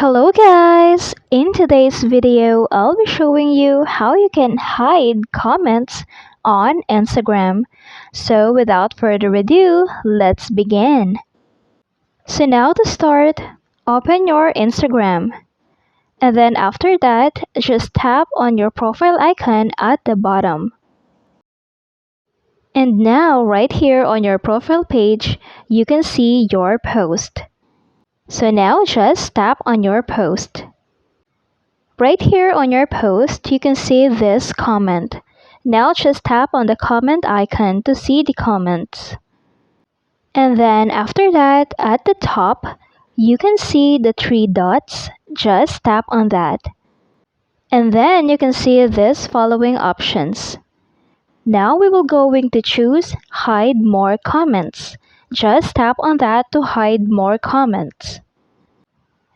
Hello guys! In today's video, I'll be showing you how you can hide comments on Instagram. So without further ado, let's begin. So now to start, open your Instagram. And then after that, just tap on your profile icon at the bottom. And now right here on your profile page, you can see your post. So now just tap on your post. Right here on your post, you can see this comment. Now just tap on the comment icon to see the comments. And then after that, at the top, you can see the three dots. Just tap on that. And then you can see this following options. Now we will going to choose hide more comments. Just tap on that to hide more comments.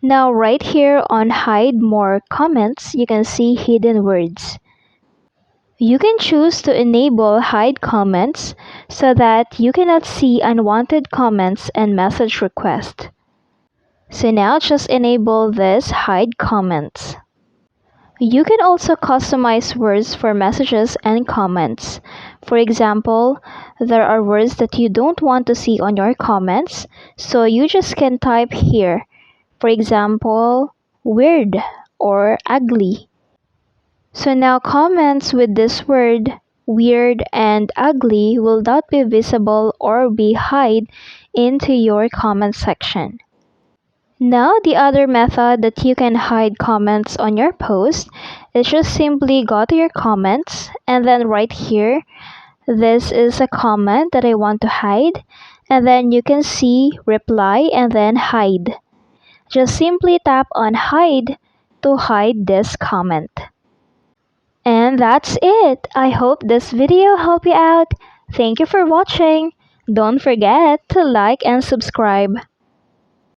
Now right here on hide more comments, you can see hidden words. You can choose to enable hide comments so that you cannot see unwanted comments and message requests. So now just enable this hide comments. You can also customize words for messages and comments. For example, there are words that you don't want to see on your comments, so you just can type here. For example, weird or ugly. So now comments with this word, weird and ugly, will not be visible or be hide into your comment section. Now the other method that you can hide comments on your post is just simply go to your comments and then right here, this is a comment that I want to hide, and then you can see reply and then hide. Just simply tap on hide to hide this comment. And that's it. I hope this video helped you out. Thank you for watching. Don't forget to like and subscribe.